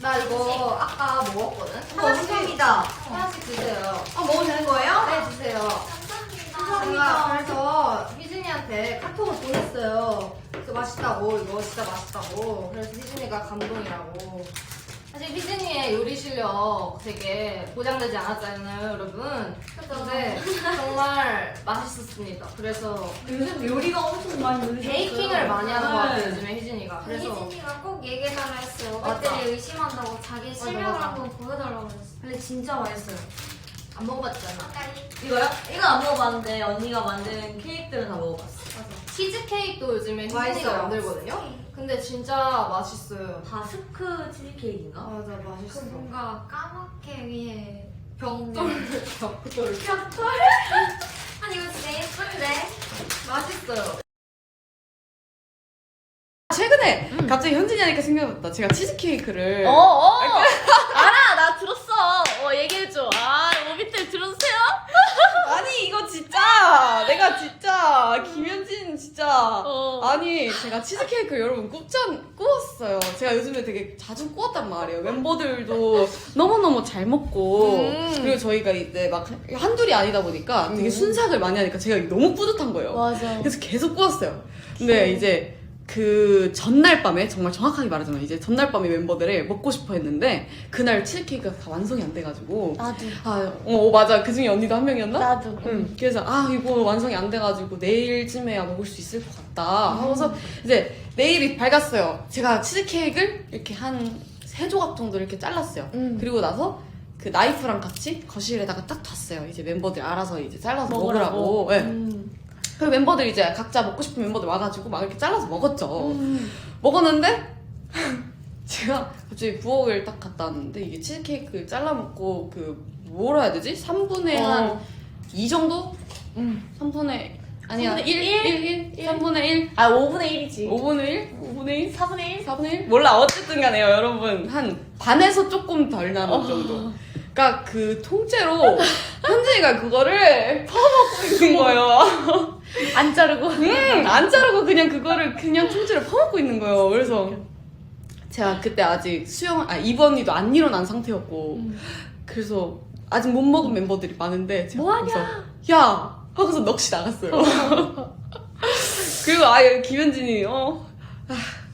나 이거 아까 먹었거든? 감사합니다. 하나씩 드세요. 먹어도 되는 거예요? 네, 드세요. 감사합니다. 그래서 희진이한테 카톡을 보냈어요. 그래서 맛있다고, 이거 진짜 맛있다고. 그래서 희진이가 감동이라고. 사실 희진이의 요리 실력 되게 보장되지 않았잖아요, 여러분. 근데 정말 맛있었습니다. 그래서 요즘 요리가 엄청 많이 늘으셨어요. 베이킹을 많이 하는 것 같아요, 요즘에 희진이가. 그래서 그래서 희진이가 꼭 얘기해달라 했어요. 맞아. 오빠들이 의심한다고 자기 실력을 맞아. 한번 보여달라고 했어. 근데 진짜 맛있어요. 안 먹어봤잖아. 이거요? 이거 안 먹어봤는데 언니가 만든 케이크들은 다 먹어봤어. 치즈케이크도 요즘에 희진이가 맛있어요. 만들거든요? 근데 진짜 맛있어요. 바스크 치즈케이크인가? 맞아, 그 맛있어. 뭔가 까맣게 위에 벽돌. 벽돌? 아니 이거 진짜 예쁜데? 맛있어요. 최근에 갑자기 현진이 하니까 생각났다. 제가 치즈케이크를 알아, 나 들었어. 얘기해줘. 오비텔 들어주세요. 아니 이거 진짜 내가 진짜 김현진 진짜 아니 제가 치즈케이크 여러분 구웠어요. 제가 요즘에 되게 자주 구웠단 말이에요. 멤버들도 너무너무 잘 먹고 그리고 저희가 이제 막 한둘이 아니다 보니까 되게 순삭을 많이 하니까 제가 너무 뿌듯한 거예요. 맞아. 그래서 계속 구웠어요. 근데 이제 그 전날 밤에 정말 정확하게 말하자면 이제 전날 밤에 멤버들을 먹고 싶어 했는데 그날 치즈케이크가 다 완성이 안 돼가지고 나도. 맞아 그 중에 언니도 한 명이었나? 나도. 응. 그래서 이거 완성이 안 돼가지고 내일쯤에야 먹을 수 있을 것 같다 하고서 이제 내일이 밝았어요. 제가 치즈케이크를 이렇게 한 3조각 정도 이렇게 잘랐어요. 그리고 나서 그 나이프랑 같이 거실에다가 딱 뒀어요. 이제 멤버들 알아서 이제 잘라서 먹으라고. 네. 그 멤버들 이제 각자 먹고 싶은 멤버들 와가지고 막 이렇게 잘라서 먹었죠. 먹었는데 제가 갑자기 부엌을 딱 갔다 왔는데 이게 치즈케이크 잘라 먹고 그 뭐라 해야 되지? 3분의 한 2 정도? 3분의 아니야 3분의 1? 3분의 1? 5분의 1이지. 5분의 1? 5분의 1? 4분의 1? 4분의 1? 몰라 어쨌든 간에요 여러분 한 반에서 조금 덜 나는 정도. 그러니까 그 통째로 현진이가 그거를 퍼먹고 있는 거예요. 안 자르고. 안 자르고 그냥 그거를 그냥 통째로 퍼먹고 있는 거예요. 그래서 제가 그때 아직 이브 언니도 안 일어난 상태였고 그래서 아직 못 먹은 멤버들이 많은데 제가 뭐하냐? 거기서 야! 하고서 넋이 나갔어요. 그리고 김현진이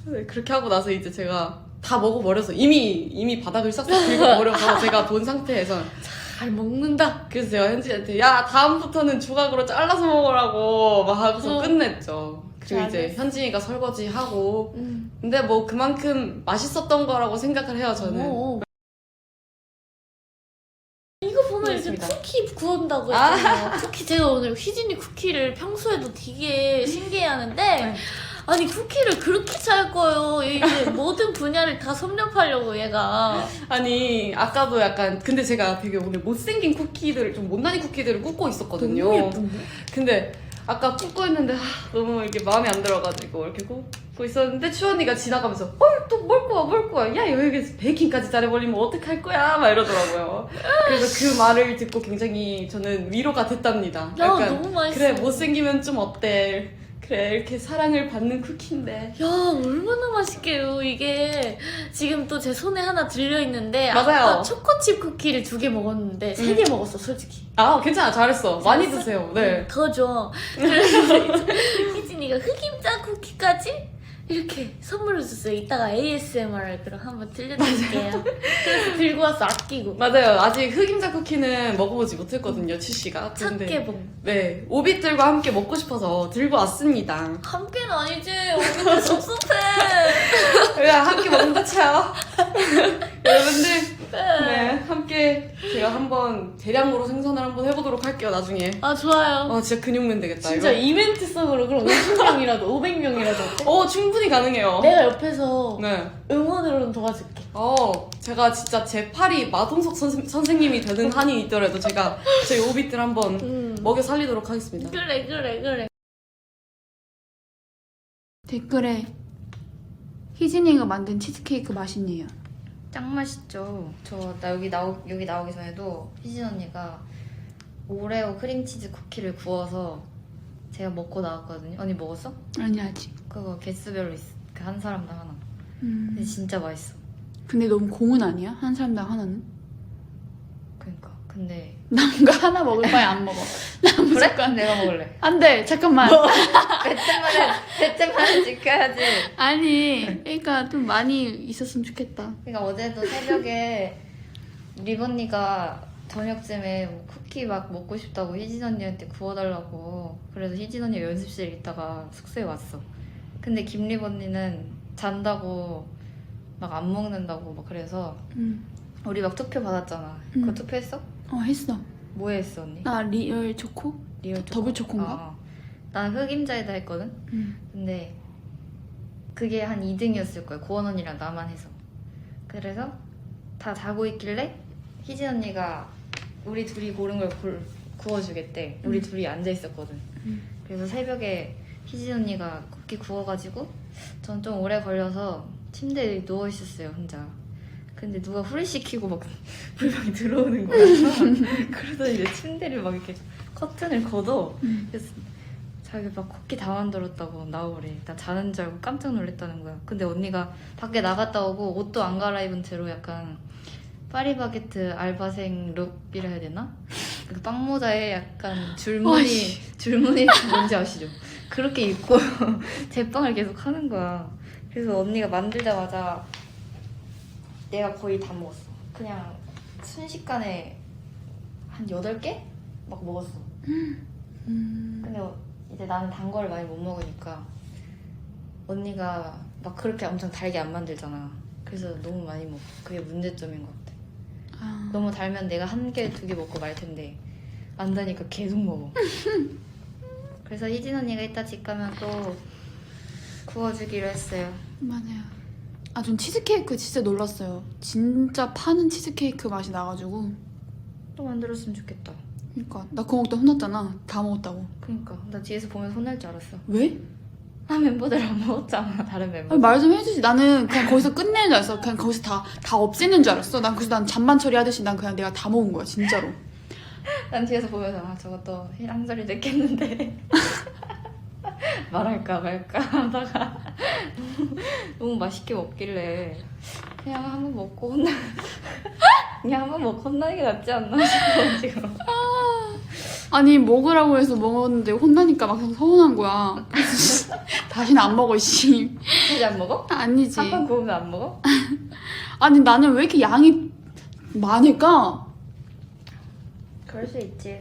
네, 그렇게 하고 나서 이제 제가 다 먹어버려서 이미 바닥을 싹싹 긁어버려서 제가 본 상태에서 잘 먹는다. 그래서 제가 현진이한테 야 다음부터는 조각으로 잘라서 먹으라고 막 하고서 끝냈죠. 그리고 이제 잘했어. 현진이가 설거지 하고 근데 뭐 그만큼 맛있었던 거라고 생각을 해요 저는. 이거 보면 이제 그렇습니다. 쿠키 구운다고 했잖아요. 쿠키 제가 오늘 휘진이 쿠키를 평소에도 되게 신기해하는데 아니 쿠키를 그렇게 잘 거요. 이제 모든 분야를 다 섭렵하려고 얘가. 아니 아까도 약간 근데 제가 되게 오늘 못생긴 쿠키들을 좀 못난이 쿠키들을 굽고 있었거든요. 너무 예쁜데? 근데 아까 굽고 있는데 너무 이렇게 마음에 안 들어가지고 이렇게 굽고 있었는데 추언니가 지나가면서 또 뭘 거야 야 여기서 베이킹까지 잘해버리면 어떡할 거야 막 이러더라고요. 그래서 그 말을 듣고 굉장히 저는 위로가 됐답니다. 야 너무 맛있어. 그래 못생기면 좀 어때 그래 이렇게 사랑을 받는 쿠키인데. 야 얼마나 맛있게요. 이게 지금 또 제 손에 하나 들려있는데 맞아요. 아까 초코칩 쿠키를 2개 먹었는데 3개 먹었어 솔직히. 괜찮아 잘했어. 많이 잘했어? 드세요. 네. 더 줘. 그래서 희진이가 흑임자 쿠키까지 이렇게 선물을 줬어요. 이따가 ASMR 그럼 한번 들려드릴게요. 그래서 들고 와서 아끼고. 맞아요. 아직 흑임자 쿠키는 먹어보지 못했거든요, 치씨가. 첫 개봉. 네, 오빛들과 함께 먹고 싶어서 들고 왔습니다. 함께는 아니지. 오늘 섭섭해. 그냥 함께 먹는다 쳐요. 여러분들, 네, 함께 제가 한번 대량으로 생산을 한번 해보도록 할게요, 나중에. 좋아요. 진짜 근육맨 되겠다, 진짜 이거. 이벤트성으로 그럼 50명이라도 500명이라도 어때? 충분히 가능해요. 내가 옆에서 네. 응원으로는 도와줄게. 제가 진짜 제 팔이 마동석 선생님이 되는 한이 있더라도 제가 저희 오빛들 한번 먹여 살리도록 하겠습니다. 그래. 댓글에 희진이가 만든 치즈케이크 맛있네요. 짱 맛있죠. 나 여기 나오기 전에도 희진 언니가 오레오 크림치즈 쿠키를 구워서 제가 먹고 나왔거든요. 언니 먹었어? 아니 아직. 그거 개수별로 있어. 그 한 사람당 하나. 근데 진짜 맛있어. 근데 너무 공은 아니야? 한 사람당 하나는? 그러니까 근데 남은 거 하나 먹을 바에 안 먹어. 나 그래? 무조건 내가 먹을래. 안 돼. 잠깐만. 배때만은 지켜야지. 아니, 그러니까 좀 많이 있었으면 좋겠다. 그러니까 어제도 새벽에 리번니가 저녁쯤에 뭐 쿠키 막 먹고 싶다고 희진 언니한테 구워달라고 그래서 희진 언니가 연습실에 있다가 숙소에 왔어. 근데 김리번니는 잔다고 막 안 먹는다고 막 그래서 우리 막 투표 받았잖아. 그거 투표했어? 했어. 뭐 했어 언니? 나 리얼 초코? 리얼 초코? 더블 초코인가? 난 흑임자에다 했거든? 근데 그게 한 2등이었을 거야. 고원 언니랑 나만 해서. 그래서 다 자고 있길래 희진 언니가 우리 둘이 고른 걸 구워주겠대. 우리 둘이 앉아 있었거든. 그래서 새벽에 희진 언니가 쿠키 구워가지고 전 좀 오래 걸려서 침대에 누워 있었어요 혼자. 근데 누가 후레시키고 막 불멍이 들어오는 거야. 그러더니 내 침대를 막 이렇게 커튼을 걷어. 그래서 자기 막 쿠키 다 만들었다고 나오래. 나 자는 줄 알고 깜짝 놀랐다는 거야. 근데 언니가 밖에 나갔다 오고 옷도 안 갈아입은 채로 약간 파리바게트 알바생 룩이라 해야 되나? 그 빵모자에 약간 줄무늬 뭔지 아시죠? 그렇게 입고 제빵을 계속 하는 거야. 그래서 언니가 만들자마자 내가 거의 다 먹었어. 그냥 순식간에 한 8개? 막 먹었어. 근데 이제 나는 단 거를 많이 못 먹으니까 언니가 막 그렇게 엄청 달게 안 만들잖아. 그래서 너무 많이 먹어. 그게 문제점인 것 같아. 너무 달면 내가 1개, 2개 먹고 말 텐데 안 다니까 계속 먹어. 그래서 희진 언니가 이따 집 가면 또 구워주기로 했어요. 맞아요. 아, 전 치즈케이크 진짜 놀랐어요. 진짜 파는 치즈케이크 맛이 나가지고. 또 만들었으면 좋겠다. 그러니까 나 그거 먹다 혼났잖아. 다 먹었다고. 그러니까 나 뒤에서 보면서 혼날 줄 알았어. 왜? 나 멤버들 안 먹었잖아. 다른 멤버. 말 좀 해주지. 나는 그냥 거기서 끝내는 줄 알았어. 그냥 거기서 다 없애는 줄 알았어. 난 잔반 처리하듯이 난 그냥 내가 다 먹은 거야, 진짜로. 난 뒤에서 보면서 저것도 한 소리 듣겠는데 말할까 말까 하다가 너무 맛있게 먹길래 그냥 한번 먹고 혼나는 게 낫지 않나 싶어 지금. 아니, 먹으라고 해서 먹었는데 혼나니까 막 서운한 거야. 그래서 다시는 안 먹어, 씨. 진짜 안 먹어? 아니지. 한 번 구우면 안 먹어? 아니, 나는 왜 이렇게 양이 많을까? 그럴 수 있지.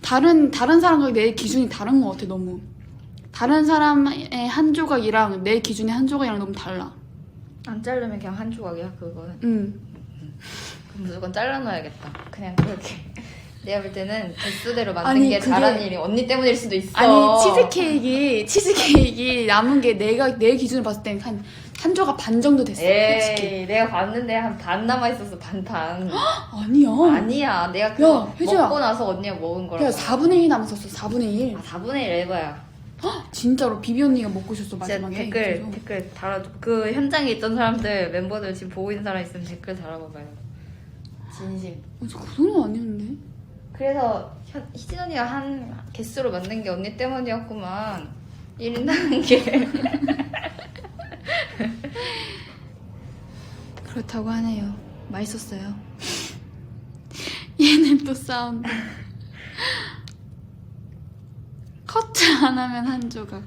다른 사람과 내 기준이 다른 것 같아, 너무. 다른 사람의 한 조각이랑 내 기준의 한 조각이랑 너무 달라. 안 자르면 그냥 한 조각이야 그거는. 응. 그럼 무조건 잘라놔야겠다. 그냥 그렇게. 내가 볼 때는 개수대로 만든 아니, 게 그게- 잘한 일이 언니 때문일 수도 있어. 아니, 치즈케이크 남은 게 내 기준으로 봤을 땐 한 조각 반 정도 됐어, 솔직히. 에이, 내가 봤는데 한 반 남아있었어, 반. 아니야. 아니야, 내가 그거 혜주야. 먹고 나서 언니가 먹은 거라고. 야, 4분의 1 남았었어, 4분의 1. 아, 4분의 1 에바야. 진짜로 비비 언니가 먹고 있었어, 진짜 마지막에. 댓글 달아줘. 그 현장에 있던 사람들, 멤버들 지금 보고 있는 사람 있으면 댓글 달아봐봐요. 진심. 그 정도 아니었는데? 그래서 희진 언니가 한 개수로 만든 게 언니 때문이었구만. 1인 하는 게. 그렇다고 하네요. 맛있었어요. 얘는 또 싸운다. 커트 안 하면 한 조각.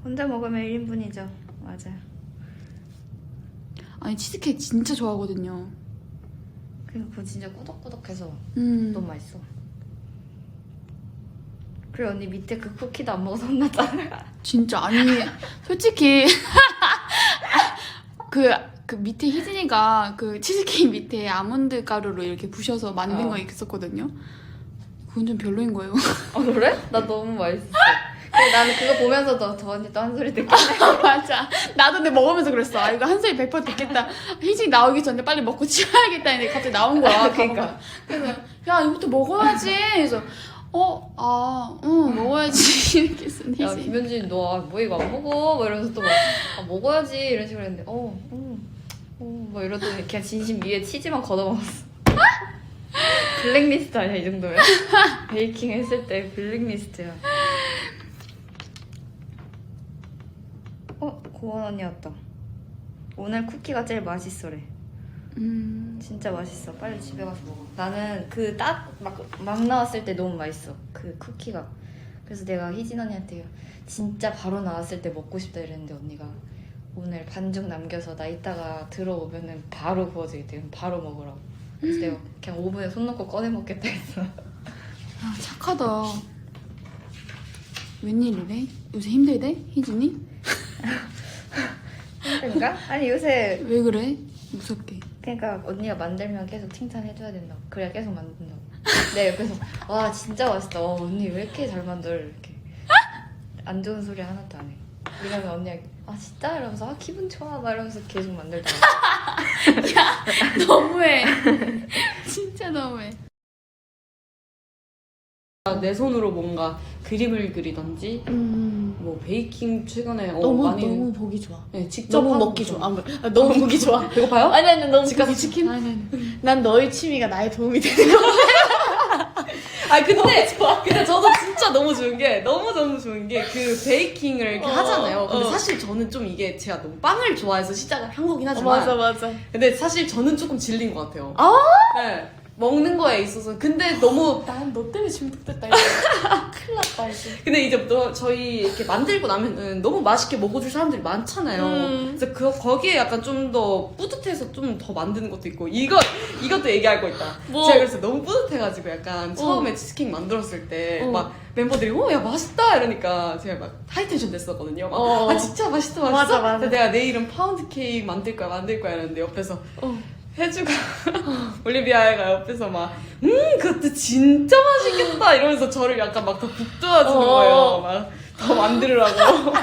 혼자 먹으면 1인분이죠. 맞아요. 아니, 치즈케이크 진짜 좋아하거든요. 그거 진짜 꾸덕꾸덕해서 음. 너무 맛있어. 그래 언니 밑에 그 쿠키도 안 먹어서 혼났잖아. 진짜 아니 솔직히 그 밑에 희진이가 그 치즈케이크 밑에 아몬드 가루로 이렇게 부셔서 만든 거 있었거든요. 그건 좀 별로인 거예요. 아 그래? 나 너무 맛있었어. 근데 나는 그거 보면서도 저 언니 또 한 소리 듣겠네. 맞아. 나도 근데 먹으면서 그랬어. 아, 이거 한 소리 100% 듣겠다. 희진이 나오기 전에 빨리 먹고 치워야겠다 했는데 갑자기 나온 거야. 그러니까. 그래서 야, 이것도 먹어야지. 그래서 먹어야지. 이렇게 했어. 야 희진이. 김현진 너 뭐 이거 안 먹어? 막 이러면서 또 막 먹어야지 이런 식으로 했는데 뭐 이러더니 그냥 진심 위에 치즈만 걷어먹었어. 블랙리스트 아니야 이 정도면? 베이킹 했을 때 블랙리스트야. 고원 언니 왔다. 오늘 쿠키가 제일 맛있어래. 진짜 맛있어. 빨리 집에 가서 먹어. 나는 그 막 나왔을 때 너무 맛있어. 그 쿠키가. 그래서 내가 희진 언니한테 진짜 바로 나왔을 때 먹고 싶다 이랬는데 언니가 오늘 반죽 남겨서 나 이따가 들어오면은 바로 구워지겠대. 그럼 바로 먹으라고. 그래서 내가 그냥 오븐에 손 넣고 꺼내 먹겠다 했어. 아, 착하다. 웬일이래? 요새 힘들대? 희진이? 그러니까? 아니 요새 왜 그래? 무섭게. 그러니까 언니가 만들면 계속 칭찬해줘야 된다고. 그래야 계속 만든다고. 내 옆에서 와 진짜 맛있다. 언니 왜 이렇게 잘 만들 이렇게 안 좋은 소리 하나도 안 해. 이러면 언니가 아 진짜 이러면서 아 기분 좋아 막 이러면서 계속 만들다가 너무해. 진짜 너무해. 내 손으로 뭔가 그림을 그리던지 뭐 베이킹 최근에 너무 많이 너무 보기 좋아. 네, 직접 너무 하고 먹기 있어. 좋아. 너무 보기 좋아. 배고파요? 아니 너무 집 가서 보기 치킨? 좋아. 아니. 난 너의 취미가 나의 도움이 되는 거. 아 근데 저도 진짜 너무 좋은 게 그 베이킹을 이렇게 하잖아요. 근데 사실 저는 좀 이게 제가 너무 빵을 좋아해서 시작을 한 거긴 하지만 맞아. 근데 사실 저는 조금 질린 것 같아요. 아? 네. 먹는 거에 있어서 근데 너무 난 너 때문에 중독됐다 이거. 큰일 났다 이제. 근데 이제 또 저희 이렇게 만들고 나면은 너무 맛있게 먹어줄 사람들이 많잖아요. 그래서 거기에 약간 좀 더 뿌듯해서 좀 더 만드는 것도 있고 이것도 얘기할 거 있다. 뭐? 제가 그래서 너무 뿌듯해가지고 약간 처음에 치즈케이크 만들었을 때 막 멤버들이 야 맛있다 이러니까 제가 막 하이텐션 됐었거든요. 막, 아 진짜 맛있다. 맞아. 그래서 내가 내일은 파운드 케이크 만들 거야 이랬는데 옆에서 혜주가 올리비아가 옆에서 막 그것도 진짜 맛있겠다 이러면서 저를 약간 막 더 북돋아주는 거예요. 막 더 만들으라고.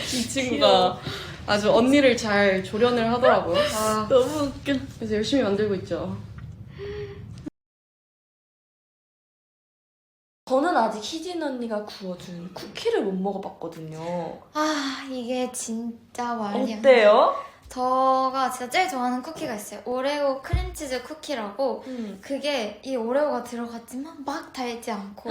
이 친구가 아주 언니를 잘 조련을 하더라고요. 아, 너무 웃겨. 그래서 열심히 만들고 있죠. 저는 아직 희진 언니가 구워준 쿠키를 못 먹어봤거든요. 아 이게 진짜 말이야. 어때요? 저가 진짜 제일 좋아하는 쿠키가 있어요. 오레오 크림치즈 쿠키라고. 그게 이 오레오가 들어갔지만 막 달지 않고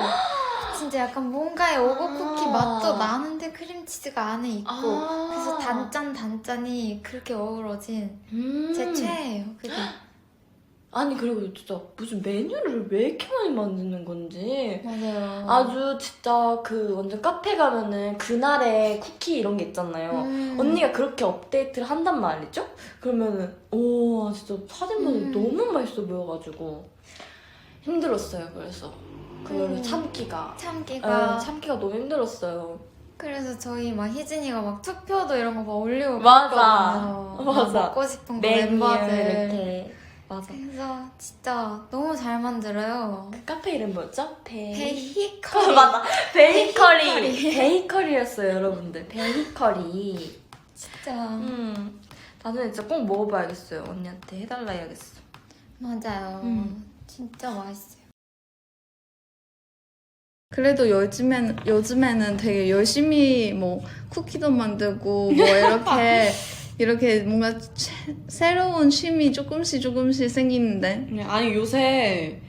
진짜 약간 뭔가의 오고 쿠키 맛도 나는데 크림치즈가 안에 있고 그래서 단짠이 그렇게 어우러진 제 최애예요. 그게. 아니 그리고 진짜 무슨 메뉴를 왜 이렇게 많이 만드는 건지 맞아요. 아주 진짜 그 완전 카페 가면은 그날의 쿠키 이런 게 있잖아요. 언니가 그렇게 업데이트를 한단 말이죠? 그러면은 오 진짜 사진 보니 너무 맛있어 보여가지고 힘들었어요. 그래서 그거를 참기가 참기가 너무 힘들었어요. 그래서 저희 막 희진이가 막 투표도 이런 거 막 올리고 맞아. 그랬거든요. 맞아. 막 먹고 싶은 거 메뉴 멤버들. 이렇게 맞아. 그래서 진짜 너무 잘 만들어요. 그 카페 이름 뭐였죠? 베이커리. 맞아. 베이커리. 베이커리. 베이커리였어요, 여러분들. 베이커리. 진짜. 나중에 진짜 꼭 먹어봐야겠어요. 언니한테 해달라 해야겠어. 맞아요. 진짜 맛있어요. 그래도 요즘에는 되게 열심히 뭐 쿠키도 만들고 뭐 이렇게 뭔가 새로운 취미 조금씩 생기는데. 아니 요새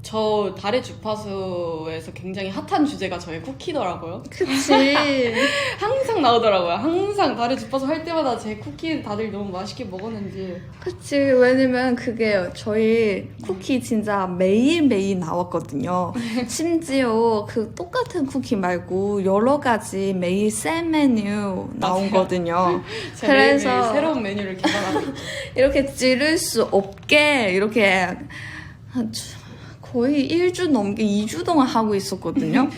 저 달의 주파수에서 굉장히 핫한 주제가 저의 쿠키더라고요. 그치. 항상 나오더라고요. 항상 달의 주파수 할 때마다 제 쿠키 다들 너무 맛있게 먹었는지. 그치. 왜냐면 그게 저희 쿠키 진짜 매일매일 나왔거든요. 심지어 그 똑같은 쿠키 말고 여러 가지 매일 새 메뉴 나오거든요. 제가 그래서 매일매일 새로운 메뉴를 개발하고 있죠. 이렇게 지를 수 없게 이렇게 거의 1주 넘게 2주 동안 하고 있었거든요.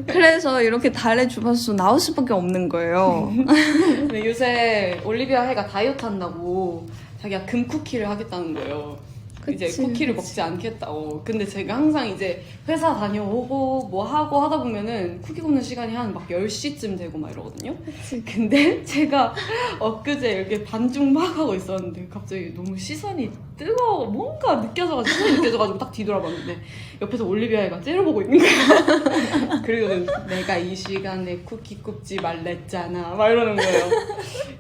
그래서 이렇게 달의 주파수 나올 수밖에 없는 거예요. 근데 요새 올리비아 해가 다이어트 한다고 자기가 금 쿠키를 하겠다는 거예요. 이제 쿠키를 먹지 않겠다고. 근데 제가 항상 이제 회사 다녀오고 뭐 하고 하다 보면은 쿠키 굽는 시간이 한 막 10시쯤 되고 막 이러거든요. 근데 제가 엊그제 이렇게 반죽 막 하고 있었는데 갑자기 너무 시선이 뜨거워 뭔가 느껴져가지고 딱 뒤돌아봤는데 옆에서 올리비아가 째려보고 있는 거야. 그리고는 내가 이 시간에 쿠키 굽지 말랬잖아 막 이러는 거예요.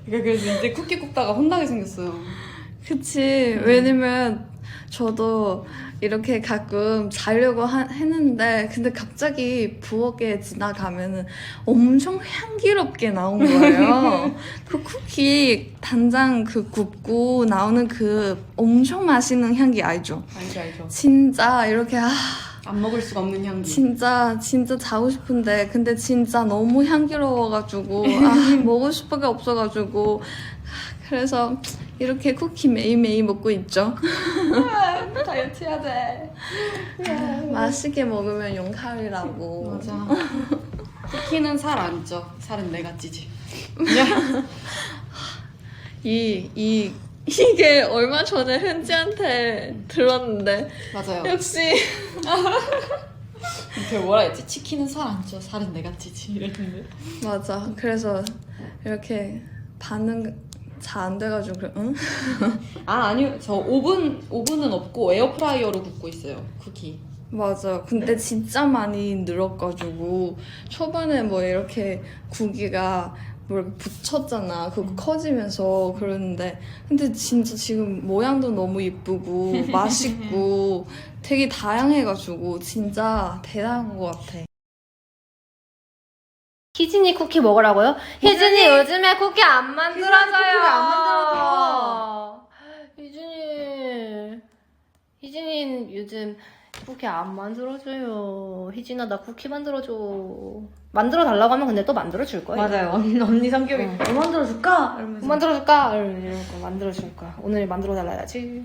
그래서 이제 쿠키 굽다가 혼나게 생겼어요. 그치. 왜냐면 저도 이렇게 가끔 자려고 했는데 근데 갑자기 부엌에 지나가면은 엄청 향기롭게 나온 거예요. 그 쿠키 단장 그 굽고 나오는 그 엄청 맛있는 향기 알죠? 알죠. 진짜 이렇게 안 먹을 수가 없는 향기. 진짜 자고 싶은데 근데 진짜 너무 향기로워가지고 먹을 수밖에 없어가지고 그래서 이렇게 쿠키 매일매일 먹고 있죠. 다이어트 해야 돼. 맛있게 먹으면 용칼이라고. 맞아. 쿠키는 살 안 쪄. 살은 내가 찌지. 이게 얼마 전에 현지한테 들었는데 맞아요. 역시 그 뭐라 했지? 치킨은 살 안 쪄. 살은 내가 찌지. 이랬는데. 맞아. 그래서 이렇게 반응 잘 안 돼가지고 그래, 응? 아니요. 저 오븐은 없고 에어프라이어로 굽고 있어요. 쿠키. 맞아. 근데 진짜 많이 늘어가지고 초반에 뭐 이렇게 고기가 뭐 이렇게 붙였잖아. 그거 커지면서 그러는데 근데 진짜 지금 모양도 너무 이쁘고 맛있고 되게 다양해가지고 진짜 대단한 것 같아. 희진이 쿠키 먹으라고요? 희진이 요즘에 쿠키 안 만들어줘요. 쿠키를 안 만들어줘. 희진이는 요즘 쿠키 안 만들어줘요. 희진아 나 쿠키 만들어줘. 만들어 달라고 하면 근데 또 만들어 줄 거예요. 맞아요. 언니 성격이 뭐 만들어줄까? 이러면서. 만들어줄까? 이러고 만들어줄 거야. 오늘 만들어 달라 해야지.